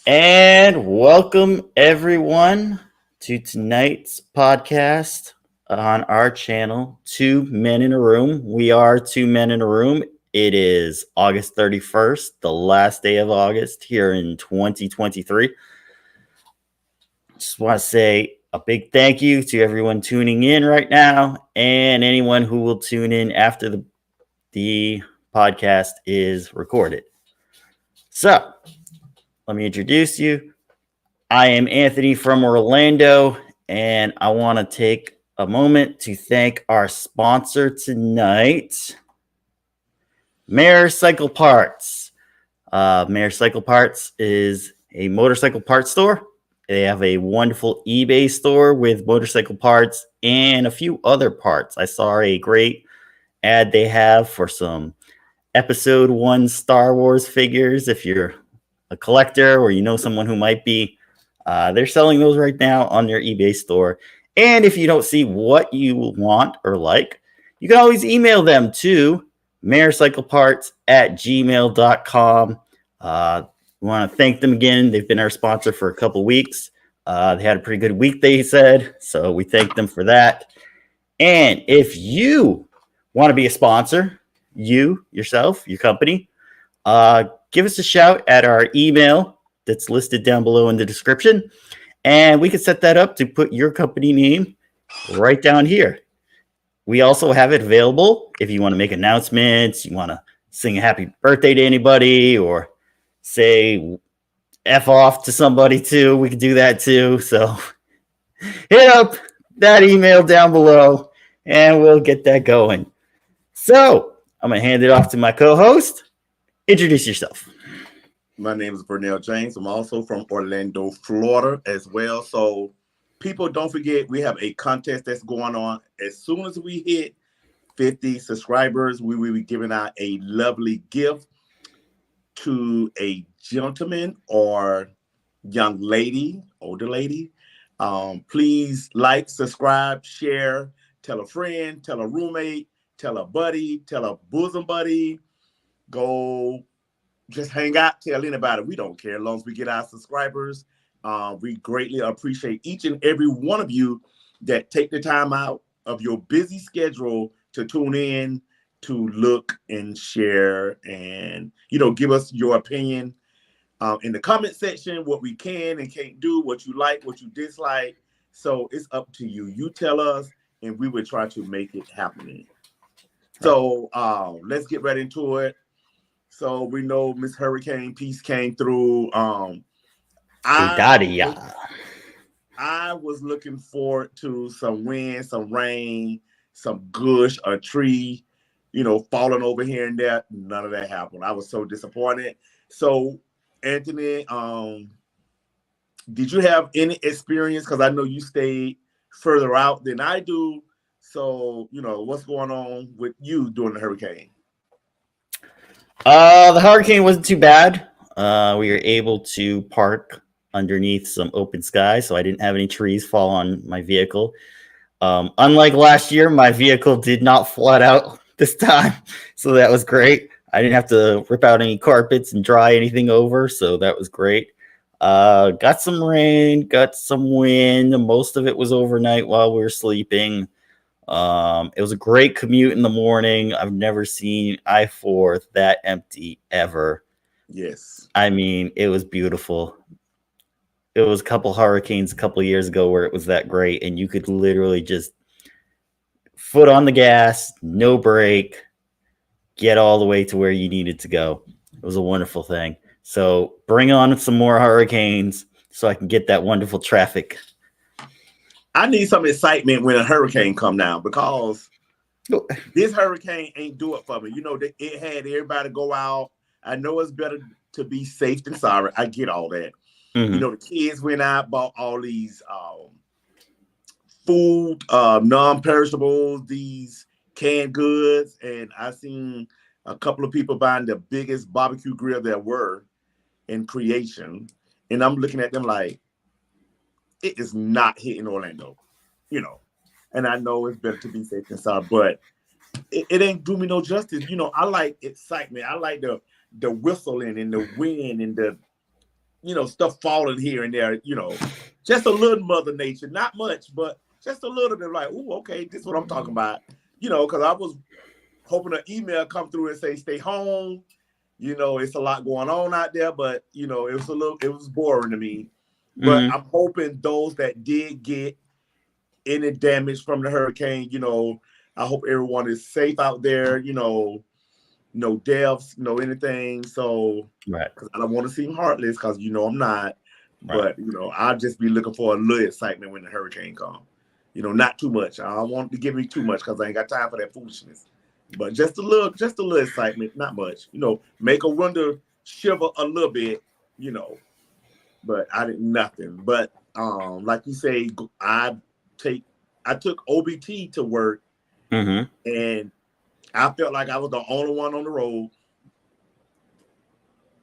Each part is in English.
And welcome everyone to tonight's podcast on our channel, Two Men in a Room. We are Two Men in a Room. It is August 31st, the last day of August here in 2023. Just want to say a big thank you to everyone tuning in right now and anyone who will tune in after the podcast is recorded. So, let me introduce you. I am Anthony from Orlando, and I want to take a moment to thank our sponsor tonight, Mayor Cycle Parts. Mayor Cycle Parts is a motorcycle parts store. They have a wonderful eBay store with motorcycle parts and a few other parts. I saw a great ad they have for some Episode 1 Star Wars figures. If you're a collector or you know someone who might be, they're selling those right now on their eBay store. And if you don't see what you want or like, you can always email them to mayorcycleparts@gmail.com. We want to thank them again. They've been our sponsor for a couple weeks. They had a pretty good week, they said, so we thank them for that. And if you want to be a sponsor, you, yourself, your company, give us a shout at our email that's listed down below in the description, and we can set that up to put your company name right down here. We also have it available if you want to make announcements, you want to sing a happy birthday to anybody, or say F off to somebody too. We can do that too. So hit up that email down below and we'll get that going. So I'm going to hand it off to my co-host. Introduce yourself. My name is Vernell James. I'm also from Orlando, Florida as well. So people, don't forget, we have a contest that's going on. As soon as we hit 50 subscribers, we will be giving out a lovely gift to a gentleman or young lady, older lady. Please like, subscribe, share, tell a friend, tell a roommate, tell a buddy, tell a bosom buddy. Go just hang out, tell anybody. We don't care as long as we get our subscribers. We greatly appreciate each and every one of you that take the time out of your busy schedule to tune in, to look and share, and give us your opinion in the comment section, what we can and can't do, what you like, what you dislike. So it's up to you. You tell us, and we will try to make it happen. So let's get right into it. So we know Miss Hurricane Peace came through. Idalia. I was looking forward to some wind, some rain, some gush, a tree, falling over here and there. None of that happened. I was so disappointed. So, Anthony, did you have any experience? Because I know you stayed further out than I do. So, what's going on with you during the hurricane? The hurricane wasn't too bad. We were able to park underneath some open sky, so I didn't have any trees fall on my vehicle. Unlike last year, my vehicle did not flood out this time, so that was great. I didn't have to rip out any carpets and dry anything over, so that was great. Got some rain, got some wind. Most of it was overnight while we were sleeping. It was a great commute in the morning. I've never seen I-4 that empty ever. Yes. I mean, it was beautiful. It was a couple hurricanes a couple of years ago where it was that great, and you could literally just foot on the gas, no brake, get all the way to where you needed to go. It was a wonderful thing. So bring on some more hurricanes so I can get that wonderful traffic. I need some excitement when a hurricane come down, because this hurricane ain't do it for me. It had everybody go out. I know it's better to be safe than sorry. I get all that. Mm-hmm. The kids went out, bought all these food, non-perishables, these canned goods, and I seen a couple of people buying the biggest barbecue grill there were in creation, and I'm looking at them like, it is not hitting Orlando, and I know it's better to be safe than sorry, but it ain't do me no justice. I like excitement. I like the whistling and the wind and stuff falling here and there, just a little Mother Nature, not much, but just a little bit like, oh, okay, this is what I'm talking about. Because I was hoping an email come through and say, stay home. It's a lot going on out there, but it was boring to me. But I'm hoping those that did get any damage from the hurricane, I hope everyone is safe out there, no deaths, no anything. So, Right. because I don't want to seem heartless, because I'm not. Right. But I'll just be looking for a little excitement when the hurricane comes. Not too much. I don't want to give me too much because I ain't got time for that foolishness. But just a little excitement, not much. Make a window shiver a little bit. But I did nothing. But like you say, I took OBT to work, and I felt like I was the only one on the road.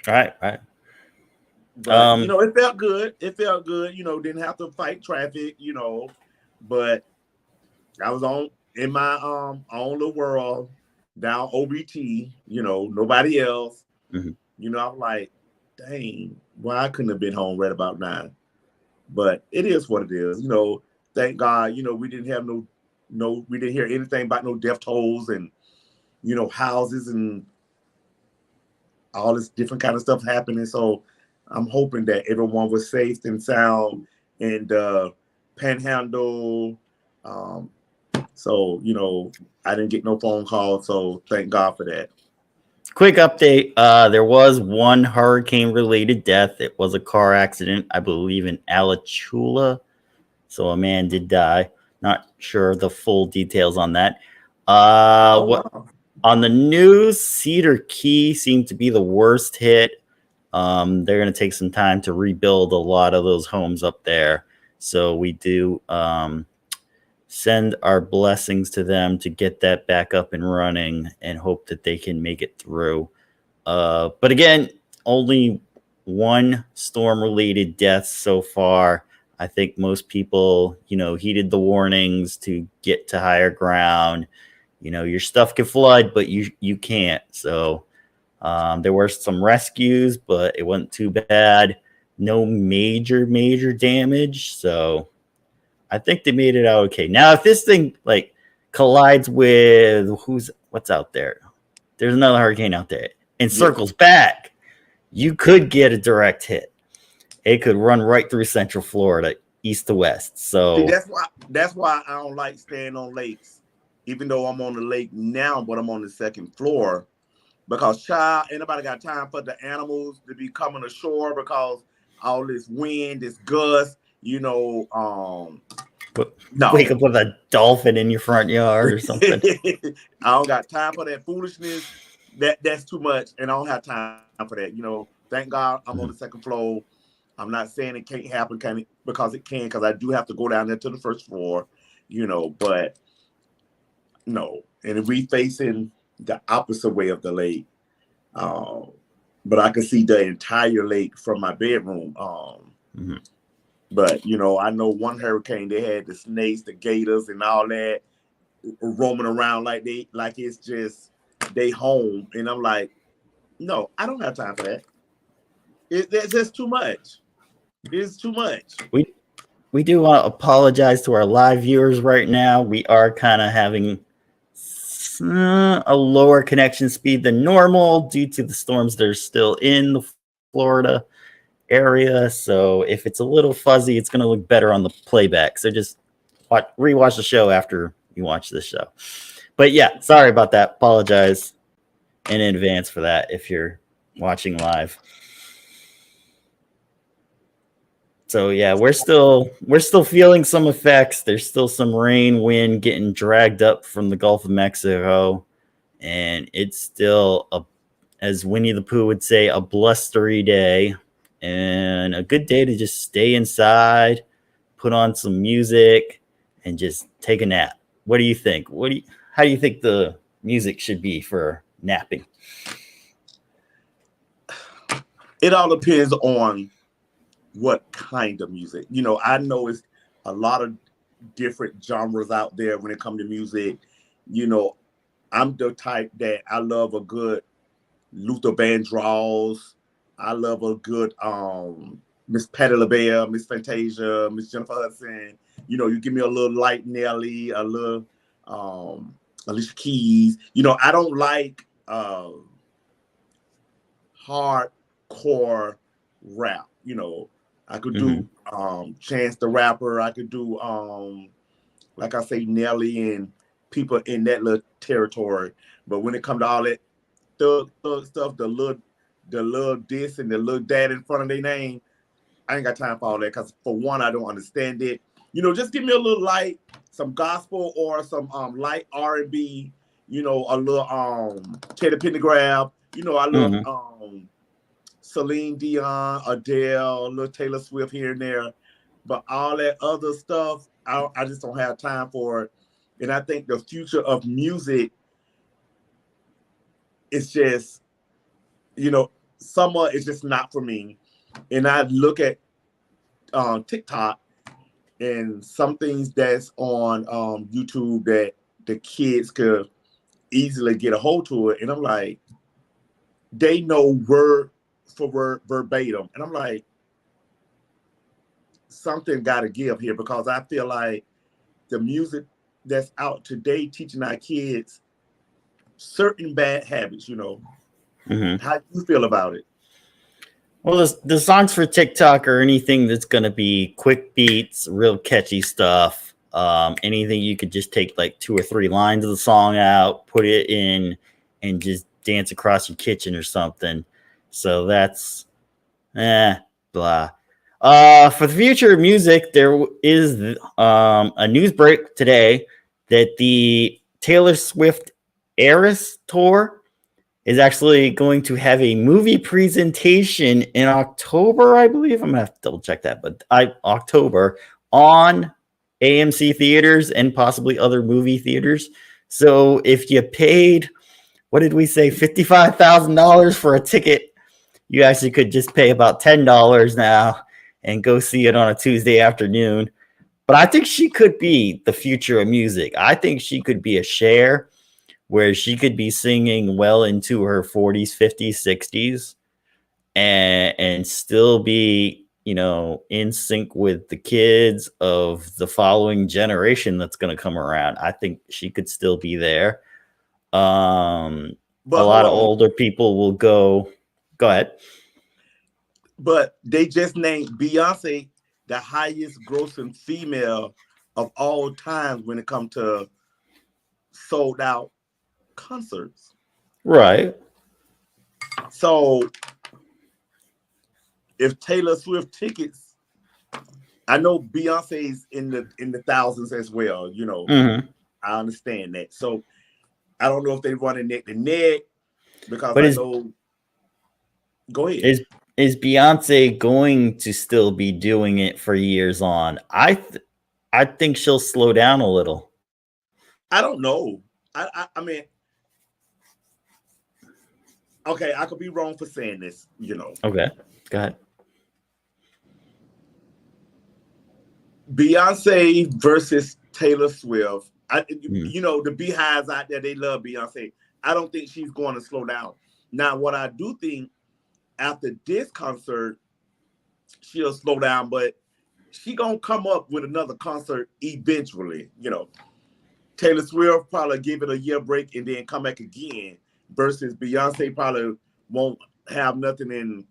Right. But it felt good. Didn't have to fight traffic. But I was in my own little world down OBT. Nobody else. I'm like, dang, well, I couldn't have been home right about now. But it is what it is. Thank God. We didn't have we didn't hear anything about no death tolls and houses and all this different kind of stuff happening. So I'm hoping that everyone was safe and sound and Panhandle. So I didn't get no phone call. So thank God for that. Quick update. There was one hurricane-related death. It was a car accident, I believe, in Alachua. So a man did die. Not sure the full details on that. Wow. On the news, Cedar Key seemed to be the worst hit. They're going to take some time to rebuild a lot of those homes up there. So we do send our blessings to them to get that back up and running and hope that they can make it through. But again, only one storm-related death so far. I think most people, heeded the warnings to get to higher ground. Your stuff can flood, but you can't. So there were some rescues, but it wasn't too bad. No major damage. So I think they made it out okay. Now, if this thing collides with what's out there, there's another hurricane out there and circles back, you could get a direct hit. It could run right through Central Florida, east to west. So see, that's why I don't like staying on lakes, even though I'm on the lake now, but I'm on the second floor. Because ain't nobody got time for the animals to be coming ashore because all this wind, this gust, no. Wake up with a dolphin in your front yard or something. I don't got time for that foolishness. That's too much, and I don't have time for that. Thank God I'm on the second floor. I'm not saying it can't happen, because it can, because I do have to go down there to the first floor, but no. And if we facing the opposite way of the lake, but I can see the entire lake from my bedroom. But I know one hurricane, they had the snakes, the gators, and all that roaming around like it's just they home, and I'm like, no, I don't have time for that. It's just too much. It's too much. We do want to apologize to our live viewers right now. We are kind of having a lower connection speed than normal due to the storms that are still in the Florida area. So if it's a little fuzzy, it's going to look better on the playback. So just rewatch the show after you watch this show. But yeah, sorry about that. Apologize in advance for that if you're watching live. So yeah, we're still feeling some effects. There's still some rain, wind getting dragged up from the Gulf of Mexico, and it's still as Winnie the Pooh would say, a blustery day, and a good day to just stay inside, put on some music, and just take a nap. What do you think? How do you think the music should be for napping? It all depends on what kind of music. I know it's a lot of different genres out there when it comes to music. I'm the type that I love a good Luther Vandross, I love a good Miss Patti LaBelle, Miss Fantasia, Miss Jennifer Hudson. You know, you give me a little light Nelly, a little Alicia Keys. You know, I don't like hardcore rap. You know, I could Mm-hmm. do Chance the Rapper. I could do like I say Nelly and people in that little territory. But when it comes to all that thug stuff, the little diss and the little dad in front of their name, I ain't got time for all that because for one, I don't understand it. You know, just give me a little light, some gospel or some light R&B. You know, a little Teddy Pendergraph. You know, I love Mm-hmm. Celine Dion, Adele, little Taylor Swift here and there, but all that other stuff, I just don't have time for it. And I think the future of music is just, you know, summer is just not for me. And I look at TikTok and some things that's on YouTube that the kids could easily get a hold to it, and I'm like, they know word for word verbatim, and I'm like, something got to give here because I feel like the music that's out today teaching our kids certain bad habits. You know, Mm-hmm. how do you feel about it? Well, the songs for TikTok are anything that's going to be quick beats, real catchy stuff. Anything you could just take like 2 or 3 lines of the song out, put it in, and just dance across your kitchen or something. So that's blah. For the future of music, there is a news break today that the Taylor Swift Eras tour is actually going to have a movie presentation in October, I believe. I'm gonna have to double check that, but October on AMC theaters and possibly other movie theaters. So if you paid, what did we say, $55,000 for a ticket, you actually could just pay about $10 now and go see it on a Tuesday afternoon. But I think she could be the future of music. I think she could be a Cher where she could be singing well into her 40s, 50s, 60s and still be, in sync with the kids of the following generation that's going to come around. I think she could still be there. A But hold lot of on, older people will go ahead. but they just named Beyonce the highest grossing female of all times when it comes to sold out concerts. Right. So if Taylor Swift tickets, I know Beyonce's in the thousands as well. You know, Mm-hmm. I understand that. So I don't know if they run it neck to neck because But I is know. Go ahead. is is Beyonce going to still be doing it for years on? I think she'll slow down a little. I don't know. I mean, okay, I could be wrong for saying this. You know, Okay. Go ahead. Beyonce versus Taylor Swift. Mm. You know, the beehives out there, they love Beyonce. I don't think she's going to slow down. Now, what I do think after this concert, she'll slow down, but she gonna come up with another concert eventually. You know, Taylor Swift probably give it a year break and then come back again. Versus Beyonce probably won't have nothing in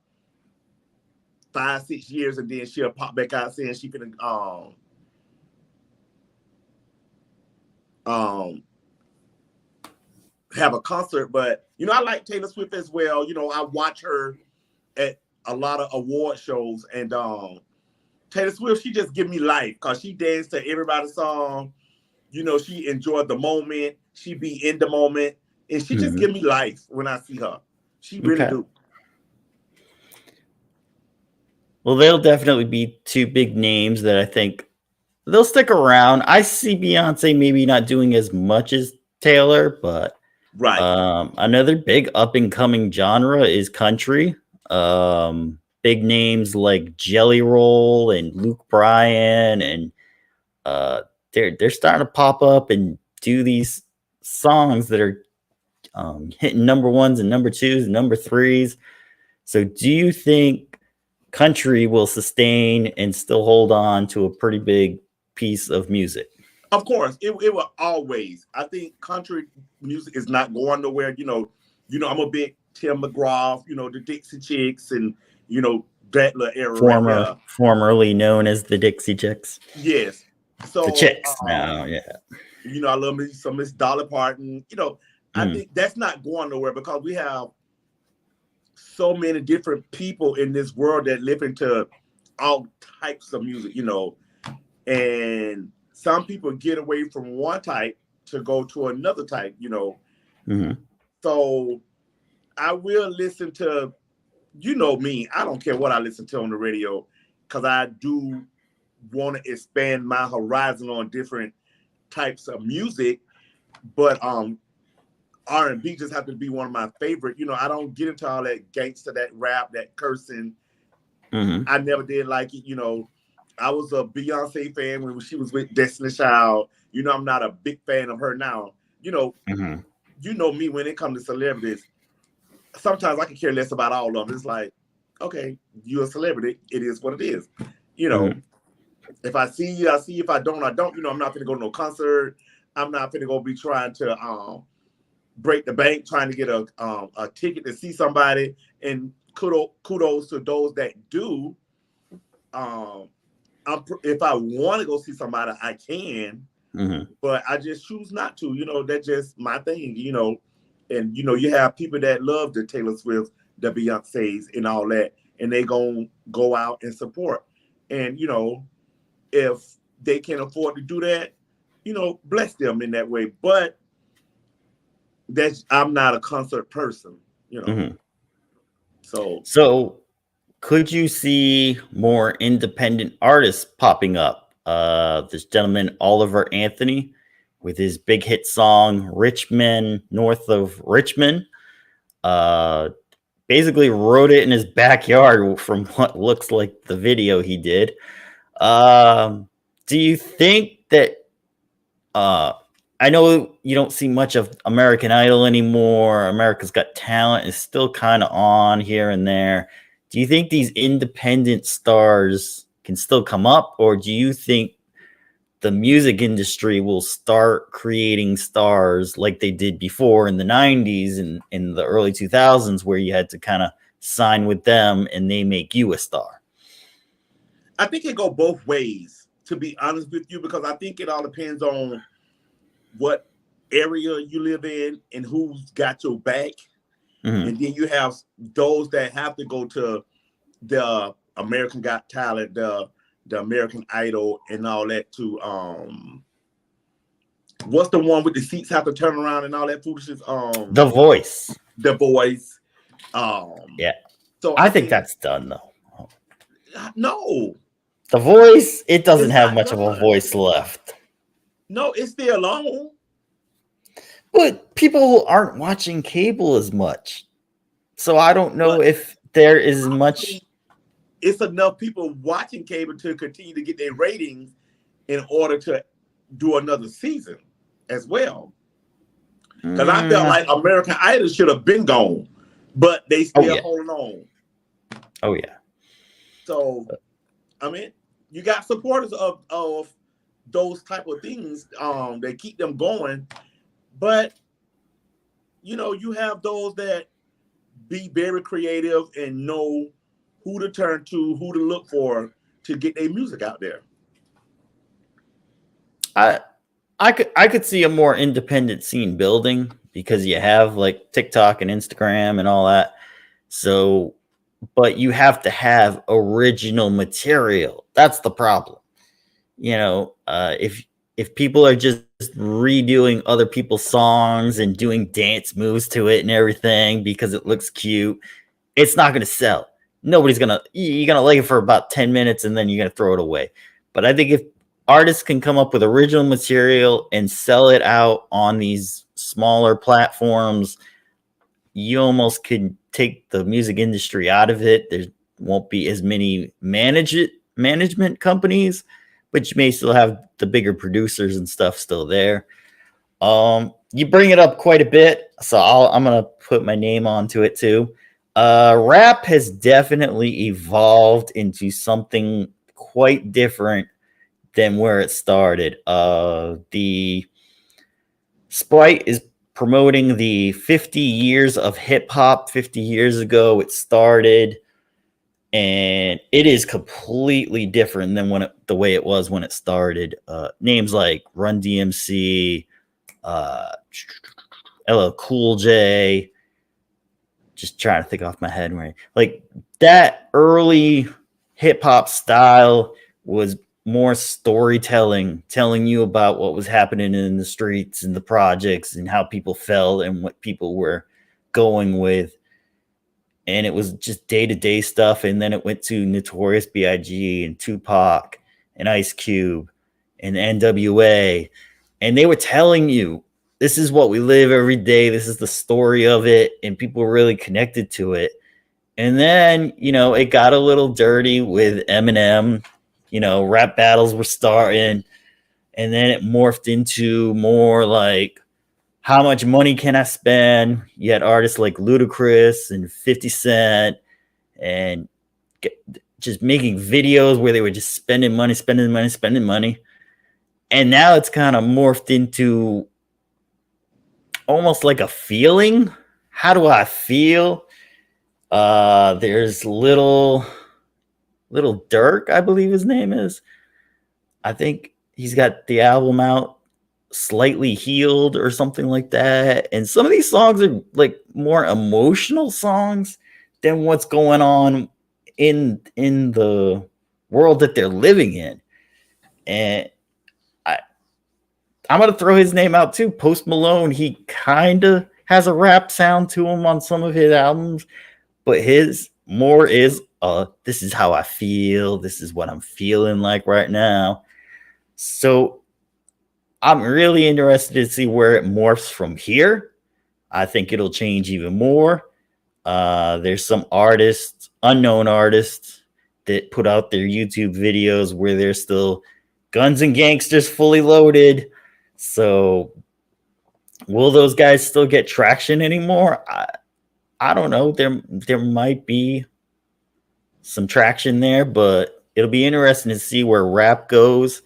5, 6 years, and then she'll pop back out saying she can um have a concert. But you know, I like Taylor Swift as well. You know, I watch her at a lot of award shows, and Taylor Swift, she just give me life because she danced to everybody's song. You know, she enjoyed the moment. She be in the moment, and she just Mm-hmm. give me life when I see her. She really Okay. do. Well, they'll definitely be two big names that I think they'll stick around. I see Beyonce maybe not doing as much as Taylor, but Right. another big up and coming genre is country. Big names like Jelly Roll and Luke Bryan, and uh, they're starting to pop up and do these songs that are hitting number ones and number twos and number threes. So do you think country will sustain and still hold on to a pretty big piece of music? Of course, it will always. I think country music is not going nowhere. I'm a big Tim McGraw, the Dixie Chicks, and that little era right there. Formerly known as the Dixie Chicks. Yes. The So, Chicks now, yeah. I love me some Miss Dolly Parton. I think that's not going nowhere because we have so many different people in this world that listen to all types of music, and some people get away from one type to go to another type, So I will listen to, me, I don't care what I listen to on the radio because I do want to expand my horizon on different types of music, but R&B just have to be one of my favorite. I don't get into all that gangster, that rap, that cursing. I never did like it. I was a Beyonce fan when she was with Destiny Child. I'm not a big fan of her now. You know me when it comes to celebrities. Sometimes I can care less about all of them. It's like, okay, you're a celebrity. It is what it is. If I see you, I see. If I don't, I don't. I'm not going to go to no concert. I'm not going to go be trying to break the bank trying to get a ticket to see somebody. And kudos to those that do. If I want to go see somebody, I can, but I just choose not to. That's just my thing. And you have people that love the Taylor Swift, the Beyonces, and all that, and they gonna go out and support. And if they can afford to do that, bless them in that way. But I'm not a concert person, So could you see more independent artists popping up? This gentleman, Oliver Anthony, with his big hit song, Rich Men North of Richmond, basically wrote it in his backyard from what looks like the video he did. Do you think that, I know you don't see much of American Idol anymore. America's Got Talent is still kind of on here and there. Do you think these independent stars can still come up, or do you think the music industry will start creating stars like they did before in the 90s and in the early 2000s, where you had to kind of sign with them and they make you a star? I think it go both ways, to be honest with you, because I think it all depends on what area you live in and who's got your back. And then you have those that have to go to the American Got Talent, the American Idol, and all that to what's the one with the seats have to turn around and all that foolishness? The Voice. The Voice. Yeah. So I think that's done though. No. The Voice, it doesn't have much of a voice left. No, it's still on. But people aren't watching cable as much. So I don't know if there is much. It's enough people watching cable to continue to get their ratings in order to do another season as well. Because I felt like American Idol should have been gone, but they still holding on. Oh, yeah. So, I mean, you got supporters of those type of things. They keep them going. But, you have those that be very creative and know who to turn to, who to look for to get their music out there. I could see a more independent scene building because you have like TikTok and Instagram and all that. So, but you have to have original material. That's the problem. If people are just redoing other people's songs and doing dance moves to it and everything because it looks cute, it's not going to sell. You're going to like it for about 10 minutes and then you're going to throw it away. But I think if artists can come up with original material and sell it out on these smaller platforms, you almost could take the music industry out of it. There won't be as many management companies, but you may still have the bigger producers and stuff still there. You bring it up quite a bit, so I'm going to put my name onto it too. Rap has definitely evolved into something quite different than where it started. The Sprite is promoting the 50 years of hip hop. 50 years ago, it started, and it is completely different than the way it was when it started. Names like Run DMC, uh, LL Cool J, just trying to think off my head, right? Like that early hip hop style was more storytelling, telling you about what was happening in the streets and the projects and how people felt and what people were going with. And it was just day to day stuff. And then it went to Notorious B.I.G. and Tupac and Ice Cube and NWA. And they were telling you, this is what we live every day. This is the story of it. And people were really connected to it. And then, it got a little dirty with Eminem. Rap battles were starting. And then it morphed into more like, how much money can I spend? You had artists like Ludacris and 50 Cent and just making videos where they were just spending money, spending money, spending money. And now it's kind of morphed into almost like a feeling. How do I feel? There's little Dirk, I believe his name is. I think he's got the album out, Slightly Healed or something like that. And some of these songs are like more emotional songs than what's going on in the world that they're living in. And I'm gonna throw his name out too. Post Malone, he kind of has a rap sound to him on some of his albums, but his more is this is how I feel, this is what I'm feeling like right now. So I'm really interested to see where it morphs from here. I think it'll change even more. There's some artists, unknown artists, that put out their YouTube videos where they're still Guns and Gangsters fully loaded. So will those guys still get traction anymore? I don't know. There might be some traction there, but it'll be interesting to see where rap goes.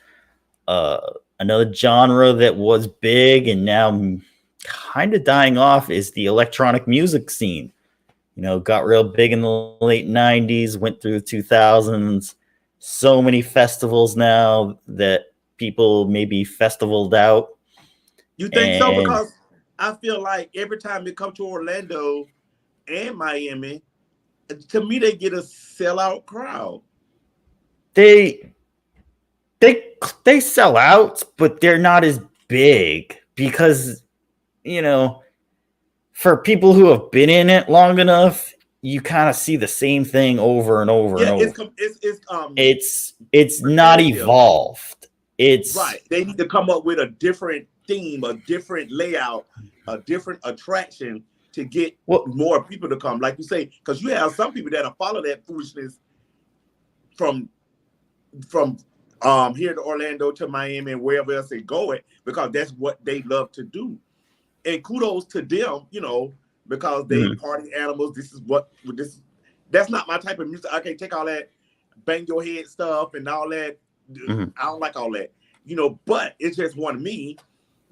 Another genre that was big and now kind of dying off is the electronic music scene. Got real big in the late 90s, went through the 2000s. So many festivals now that people maybe festivaled out. You think so? Because I feel like every time they come to Orlando and Miami, to me, they get a sellout crowd. They sell out, but they're not as big because, for people who have been in it long enough, you kind of see the same thing over and over and over. It's not evolved. It's right. They need to come up with a different theme, a different layout, a different attraction to get more people to come. Like you say, because you have some people that follow that foolishness from here to Orlando to Miami and wherever else they go at, because that's what they love to do. And kudos to them, because they party animals. That's not my type of music. I can't take all that bang your head stuff and all that. I don't like all that, but it's just one of me.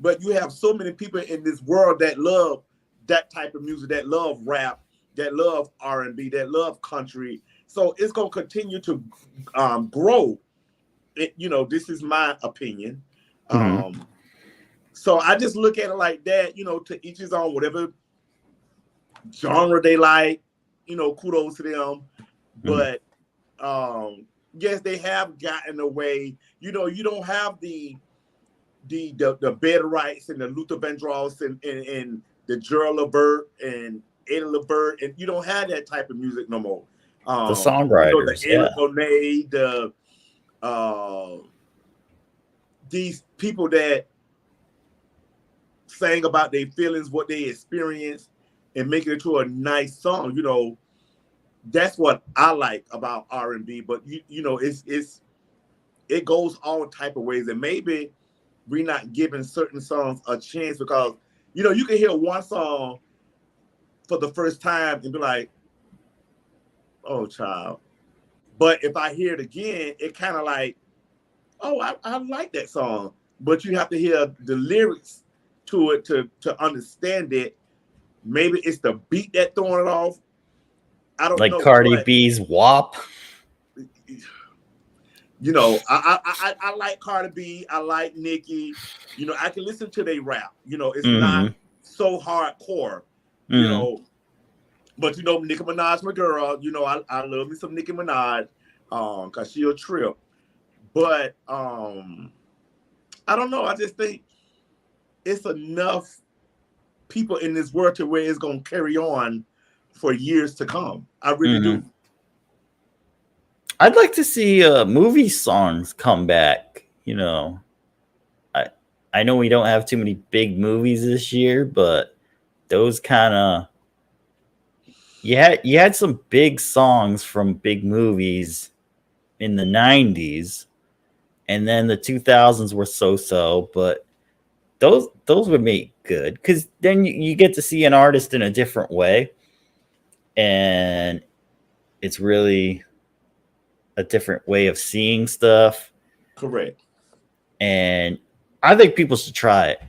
But you have so many people in this world that love that type of music, that love rap, that love R&B, that love country. So it's going to continue to grow. This is my opinion. So I just look at it like that, to each his own, whatever genre they like, kudos to them. But yes, they have gotten away. You don't have the Bed Rights and the Luther Vandross and the Gerald Levert and Eddie Levert, and you don't have that type of music no more. The songwriters, the these people that sang about their feelings, what they experienced, and make it to a nice song. That's what I like about R&B. But it goes all type of ways, and maybe we're not giving certain songs a chance because you can hear one song for the first time and be like, Oh, child. But if I hear it again, it kind of like, oh, I like that song. But you have to hear the lyrics to it to understand it. Maybe it's the beat that throwing it off. I don't Like know, Cardi but B's WAP. you know, I like Cardi B. I like Nicki. You know, I can listen to they rap. You know, it's not Mm-hmm. so hardcore. You Mm-hmm. know, but you know, Nicki Minaj, my girl. You know, I love me some Nicki Minaj, cause she a trip. But I don't know. I just think it's enough people in this world to where it's gonna carry on for years to come. I really Mm-hmm. do. I'd like to see movie songs come back. I I know we don't have too many big movies this year, but those kind of you had some big songs from big movies in the 90s, and then the 2000s were so, but those would make good because then you get to see an artist in a different way, and it's really a different way of seeing stuff. Correct. And I think people should try it,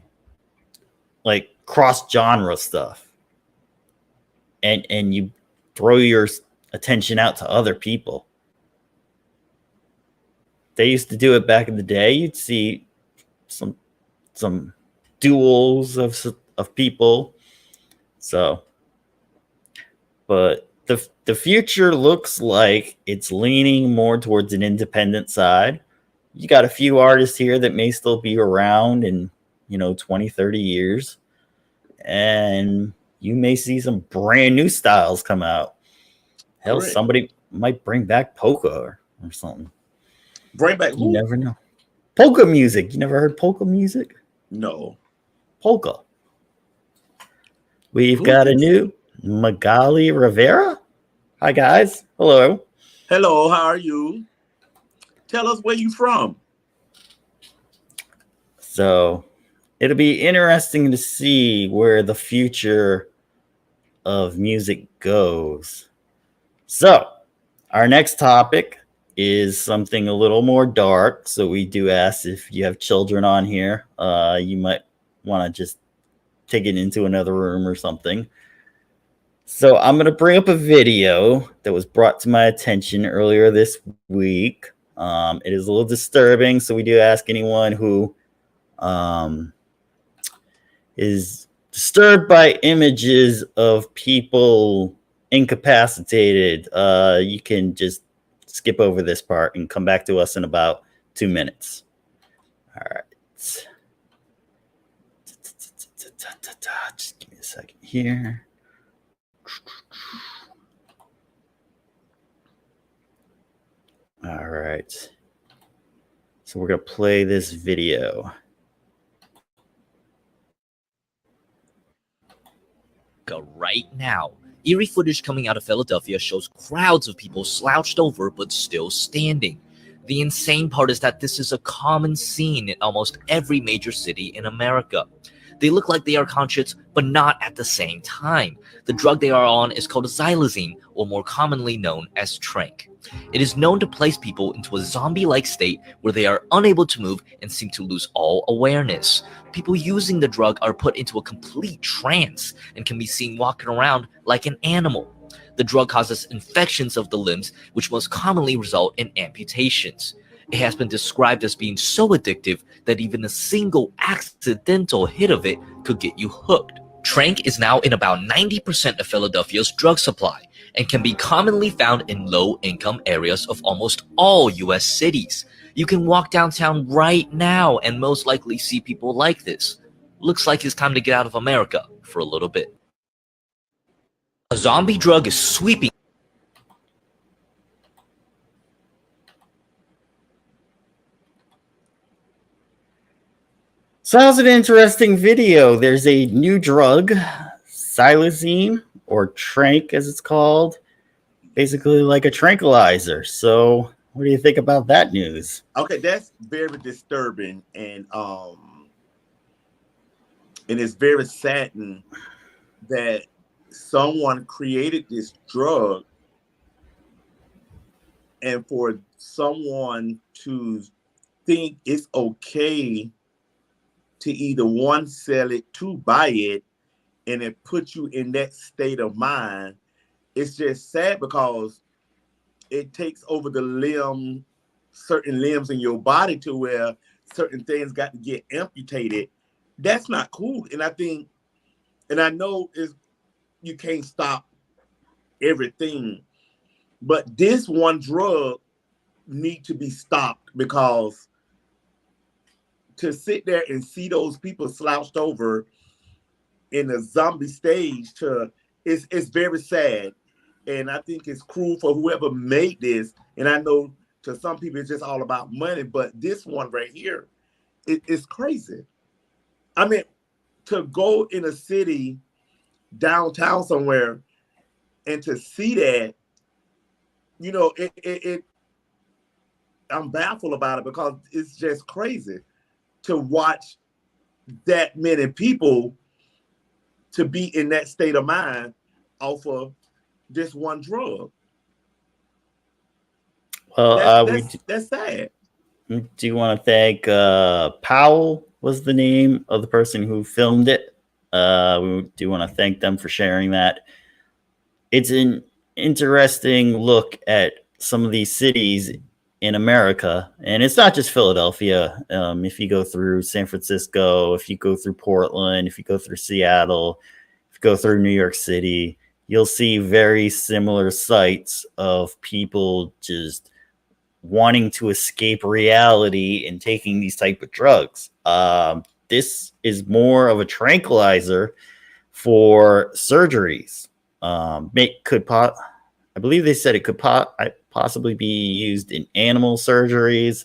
like cross genre stuff, and you throw your attention out to other people. They used to do it back in the day. You'd see some some duels of people. So, but the future looks like it's leaning more towards an independent side. You got a few artists here that may still be around in 20, 30 years, and you may see some brand new styles come out. Hell, Correct. somebody might bring back polka or something. Bring back You who? never know. Polka music. You never heard polka music? No. Polka. We've Who got a is? new Magali Rivera. Hi, guys. Hello. Hello, how are you? Tell us where you from. So it'll be interesting to see where the future of music goes. So, our next topic is something a little more dark. So, we do ask if you have children on here, you might want to just take it into another room or something. So, I'm going to bring up a video that was brought to my attention earlier this week. It is a little disturbing. So, we do ask anyone who um, is disturbed by images of people incapacitated, you can just skip over this part and come back to us in about 2 minutes. All right. Just give me a second here. All right. So we're going to play this video. Right now. Eerie footage coming out of Philadelphia shows crowds of people slouched over but still standing. The insane part is that this is a common scene in almost every major city in America. They look like they are conscious, but not at the same time. The drug they are on is called xylazine, or more commonly known as trank. It is known to place people into a zombie-like state where they are unable to move and seem to lose all awareness. People using the drug are put into a complete trance and can be seen walking around like an animal. The drug causes infections of the limbs, which most commonly result in amputations. It has been described as being so addictive that even a single accidental hit of it could get you hooked. Trank is now in about 90% of Philadelphia's drug supply and can be commonly found in low-income areas of almost all U.S. cities. You can walk downtown right now and most likely see people like this. Looks like it's time to get out of America for a little bit. A zombie drug is sweeping. So that was an interesting video. There's a new drug, xylazine, or trank as it's called, basically like a tranquilizer. So what do you think about that news? Okay, that's very disturbing, and it's very saddening that someone created this drug And for someone to think it's okay to either one, sell it, two, buy it, and it puts you in that state of mind, it's just sad because it takes over the certain limbs in your body to where certain things got to get amputated. That's not cool. And I think, and I know is you can't stop everything, but this one drug need to be stopped because to sit there and see those people slouched over in a zombie stage it's very sad. And I think it's cruel for whoever made this. And I know to some people it's just all about money, but this one right here, it's crazy. I mean, to go in a city downtown somewhere and to see that, I'm baffled about it because it's just crazy to watch that many people to be in that state of mind off of this one drug. Well, That's sad. do you want to thank Powell was the name of the person who filmed it. We do want to thank them for sharing that. It's an interesting look at some of these cities in America, and it's not just Philadelphia. If you go through San Francisco, if you go through Portland, if you go through Seattle, if you go through New York City, you'll see very similar sights of people just wanting to escape reality and taking these type of drugs. This is more of a tranquilizer for surgeries. I believe they said it could possibly be used in animal surgeries.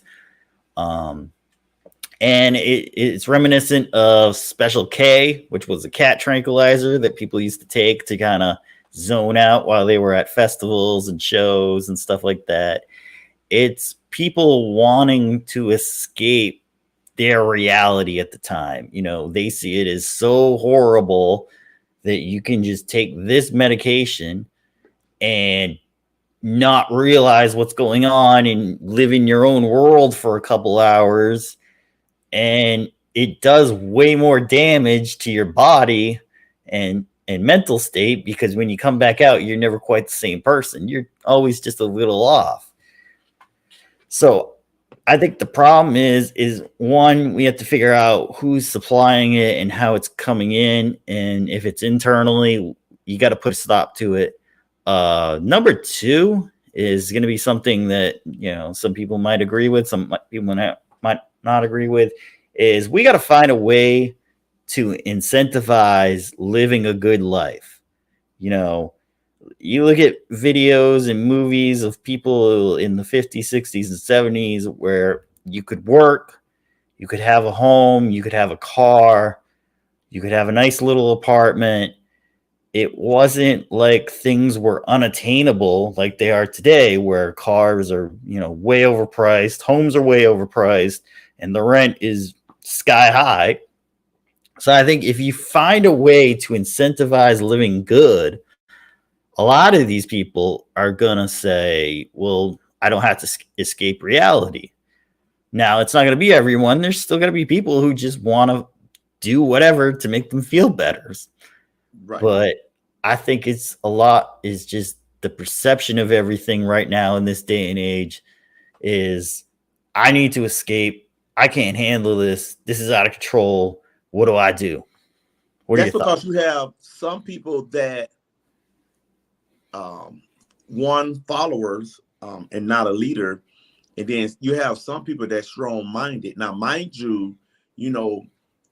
And it's reminiscent of Special K, which was a cat tranquilizer that people used to take to kind of zone out while they were at festivals and shows and stuff like that. It's people wanting to escape their reality at the time. They see it as so horrible that you can just take this medication and not realize what's going on and live in your own world for a couple hours. And it does way more damage to your body and mental state, because when you come back out, you're never quite the same person. You're always just a little off. So I think the problem is one, we have to figure out who's supplying it and how it's coming in. And if it's internally, you got to put a stop to it. Number two is going to be something that, some people might agree with, some people might not agree with, is we got to find a way to incentivize living a good life. You look at videos and movies of people in the 50s, 60s, and 70s where you could work, you could have a home, you could have a car, you could have a nice little apartment. It wasn't like things were unattainable like they are today, where cars are, way overpriced, homes are way overpriced, and the rent is sky high. So I think if you find a way to incentivize living good, a lot of these people are going to say, well, I don't have to escape reality. Now, it's not going to be everyone. There's still going to be people who just want to do whatever to make them feel better. Right. But I think it's a lot is just the perception of everything right now in this day and age is, I need to escape. I can't handle this. This is out of control. What do I do? That's because you have some people that one, followers and not a leader, and then you have some people that's strong-minded. Now, mind you,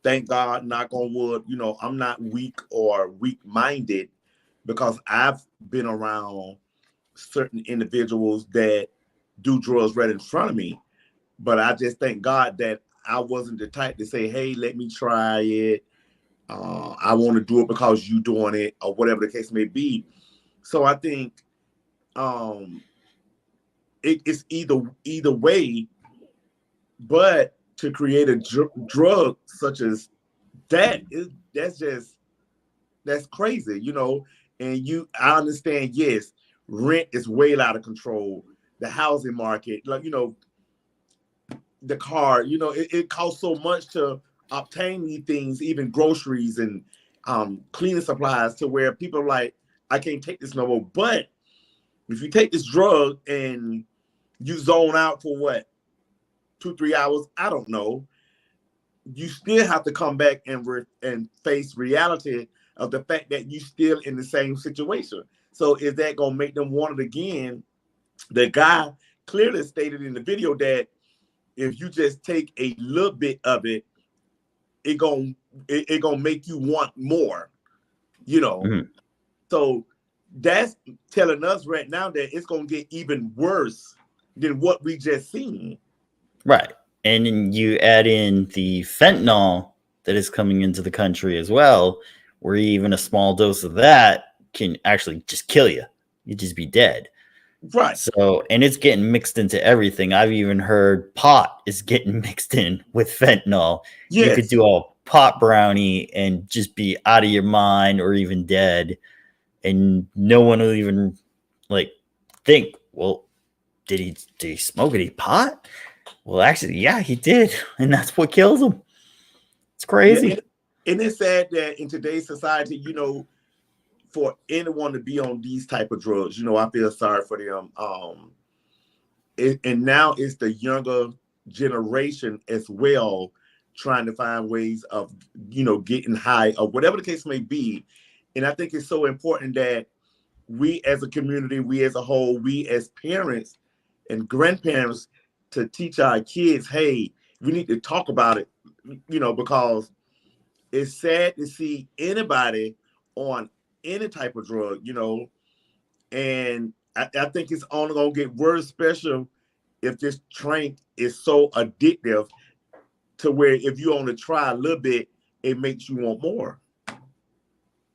thank God, knock on wood, I'm not weak or weak-minded, because I've been around certain individuals that do drugs right in front of me. But I just thank God that I wasn't the type to say, hey, let me try it. I want to do it because you doing it, or whatever the case may be. So I think it's either way, but to create a drug such as that's crazy, And I understand, yes, rent is way out of control. the housing market, like, the car, it costs so much to obtain these things, even groceries and cleaning supplies, to where people are like, I can't take this no more. But if you take this drug and you zone out for what, 2-3 hours, I don't know, you still have to come back and face reality of the fact that you still in the same situation. So is that gonna make them want it again? The guy clearly stated in the video that if you just take a little bit of it, it gonna make you want more, Mhm. So that's telling us right now that it's gonna get even worse than what we just seen. Right. And then you add in the fentanyl that is coming into the country as well, where even a small dose of that can actually just kill you. You'd just be dead. Right. So, and it's getting mixed into everything. I've even heard pot is getting mixed in with fentanyl. You could Yes. do a pot brownie and just be out of your mind or even dead. And no one will even like think, well, did he smoke any pot? Well, actually, yeah, he did. And that's what kills him. It's Yeah. crazy. And it's sad that in today's society, for anyone to be on these type of drugs, I feel sorry for them. And now it's the younger generation as well, trying to find ways of, getting high or whatever the case may be. And I think it's so important that we as a community, we as a whole, we as parents and grandparents, to teach our kids, hey, we need to talk about it, because it's sad to see anybody on any type of drug, and I think it's only gonna get worse, especially if this drink is so addictive to where if you only try a little bit, it makes you want more.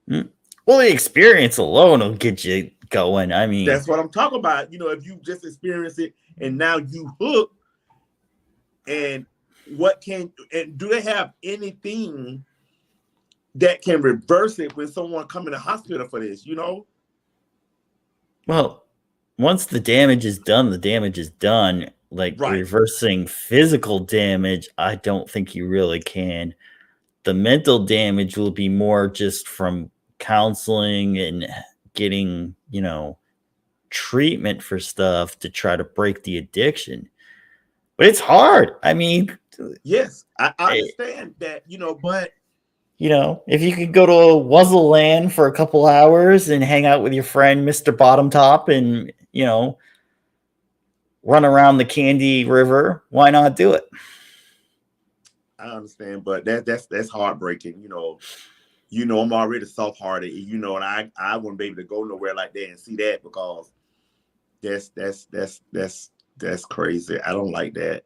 Well, the experience alone will get you going. I mean, That's what I'm talking about. If you just experience it and now you hook, and do they have anything that can reverse it when someone come in the hospital for this? well, once the damage is done, the damage is done. Like Right. reversing physical damage, I don't think you really can. The mental damage will be more just from counseling and getting, treatment for stuff to try to break the addiction. But it's hard. I mean, Yes, I understand that, but if you could go to a Wuzzle Land for a couple hours and hang out with your friend Mr. Bottom Top and, run around the Candy River, why not do it? I understand, but that's heartbreaking. I'm already soft hearted, and I wouldn't be able to go nowhere like that and see that, because that's crazy. I don't like that.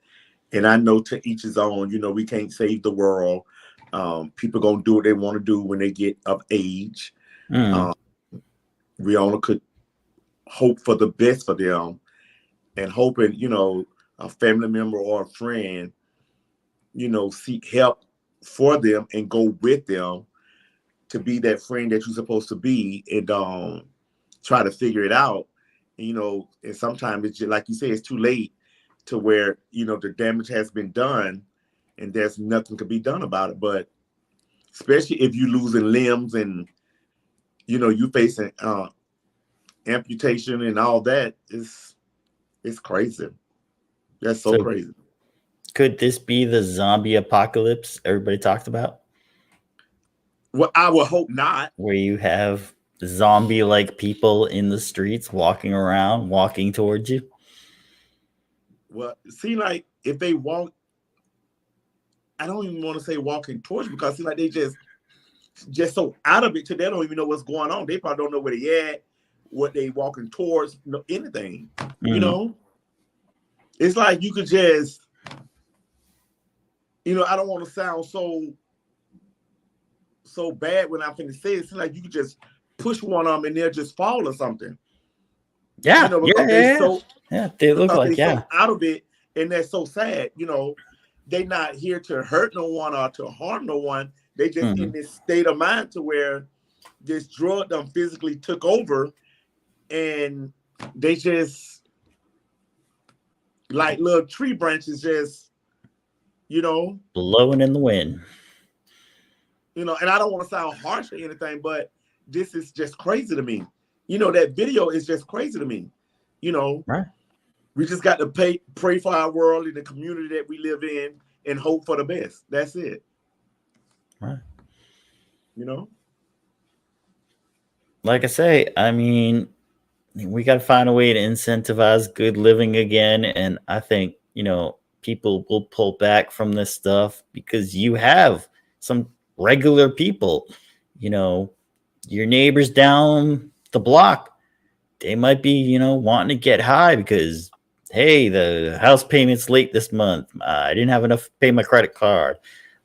And I know to each his own, we can't save the world. People gonna do what they want to do when they get of age. We only could hope for the best for them, and hoping, a family member or a friend, seek help for them and go with them to be that friend that you're supposed to be, and try to figure it out. And sometimes it's just, like you say, it's too late, to where the damage has been done and there's nothing to be done about it. But especially if you losing limbs and you facing amputation and all that, it's crazy. That's so crazy. Could this be the zombie apocalypse everybody talked about? Well, I would hope not. Where you have zombie-like people in the streets walking around, walking towards you? Well, see, like if they walk, I don't even want to say walking towards you, because see, like they just so out of it till they don't even know what's going on. They probably don't know where they at, what they walking towards, anything. It's like you could just, I don't want to sound so bad when I'm finna say it. It's like you could just push one of them and they'll just fall or something. Yeah, they look like so out of it, and they're so sad. They're not here to hurt no one or to harm no one. They just in this state of mind to where this drug them physically took over, and they just like little tree branches just, blowing in the wind. And I don't want to sound harsh or anything, but this is just crazy to me. That video is just crazy to me. Right. We just got to pray for our world and the community that we live in and hope for the best. That's it. Right. Like I say, I mean, we got to find a way to incentivize good living again. And I think, people will pull back from this stuff because you have some regular people, your neighbors down the block, they might be, wanting to get high because, hey, the house payment's late this month. I didn't have enough to pay my credit card.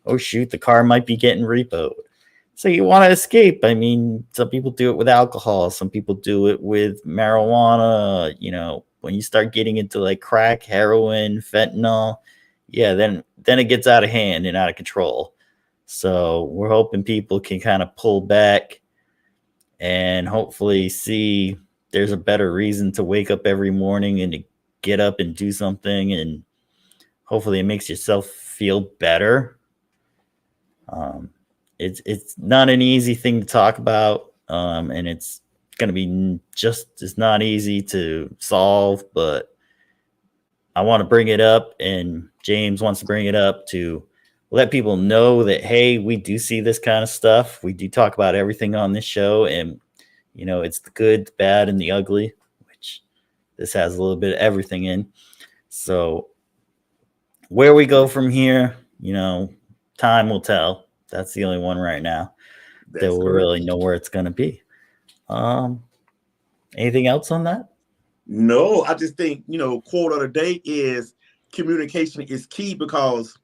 Oh, shoot, the car might be getting repoed. So you want to escape. I mean, some people do it with alcohol. Some people do it with marijuana. When you start getting into like crack, heroin, fentanyl, yeah, then it gets out of hand and out of control. So we're hoping people can kind of pull back and hopefully see there's a better reason to wake up every morning and to get up and do something. And hopefully it makes yourself feel better. It's not an easy thing to talk about, and it's going to be just as not easy to solve, but I want to bring it up, and James wants to bring it up to let people know that, hey, we do see this kind of stuff. We do talk about everything on this show, and, it's the good, the bad, and the ugly, which this has a little bit of everything in. So where we go from here, time will tell. That's the only one right now that we'll really know where it's going to be. Anything else on that? No, I just think, quote of the day is communication is key, because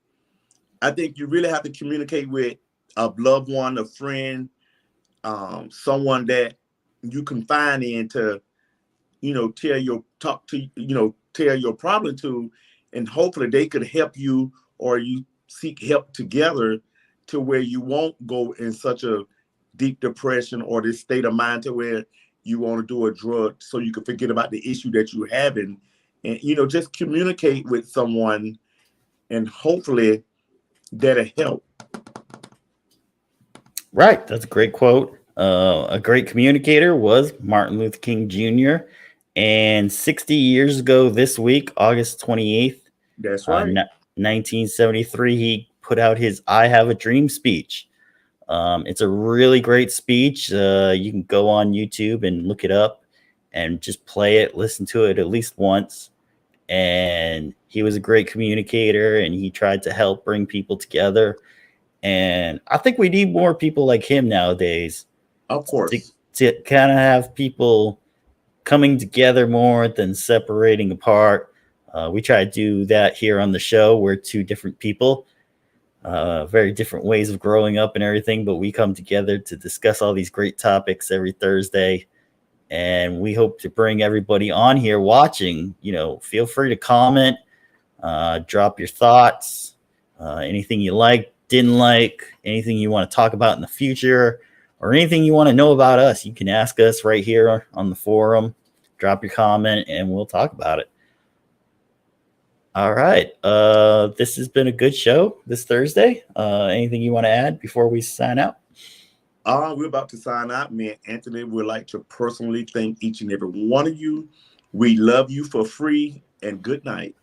I think you really have to communicate with a loved one, a friend, someone that you confide in to, tell your problem to, and hopefully they could help you, or you seek help together to where you won't go in such a deep depression or this state of mind to where you want to do a drug so you can forget about the issue that you're having. And, just communicate with someone, and hopefully that'll help. Right. That's a great quote. A great communicator was Martin Luther King Jr. And 60 years ago this week, August 28th, that's right, 1973, he put out his I Have a Dream speech. It's a really great speech. You can go on YouTube and look it up and just play it, listen to it at least once. And he was a great communicator, and he tried to help bring people together. And I think we need more people like him nowadays. Of course. To kind of have people coming together more than separating apart. We try to do that here on the show. We're two different people. Very different ways of growing up and everything, but we come together to discuss all these great topics every Thursday, and we hope to bring everybody on here watching. Feel free to comment, drop your thoughts, anything you like, didn't like, anything you want to talk about in the future, or anything you want to know about us. You can ask us right here on the forum, drop your comment, and we'll talk about it. All right. This has been a good show this Thursday. Anything you want to add before we sign out? We're about to sign out. Me and Anthony would like to personally thank each and every one of you. We love you for free, and good night.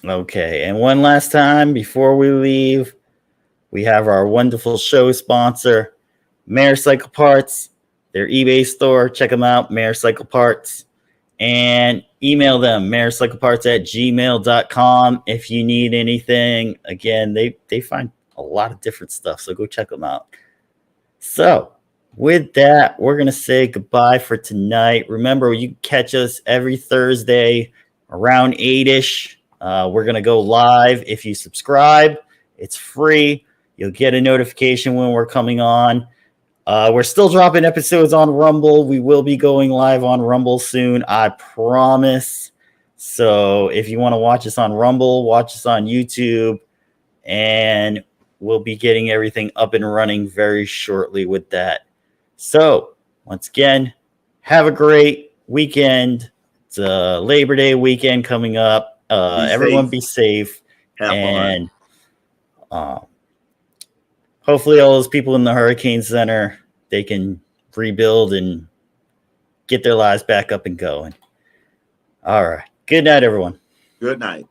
Okay. And one last time before we leave, we have our wonderful show sponsor, Mayor Cycle Parts, their eBay store. Check them out, Mayor Cycle Parts. And email them, mayorcycleparts@gmail.com, if you need anything. Again, they find a lot of different stuff, so go check them out. So with that, we're going to say goodbye for tonight. Remember, you can catch us every Thursday around 8-ish. We're going to go live. If you subscribe, it's free. You'll get a notification when we're coming on. We're still dropping episodes on Rumble. We will be going live on Rumble soon, I promise. So if you want to watch us on Rumble, watch us on YouTube, and we'll be getting everything up and running very shortly with that. So once again, have a great weekend. It's a Labor Day weekend coming up. Everyone be safe. Have and hopefully all those people in the Hurricane Center, they can rebuild and get their lives back up and going. All right. Good night, everyone. Good night.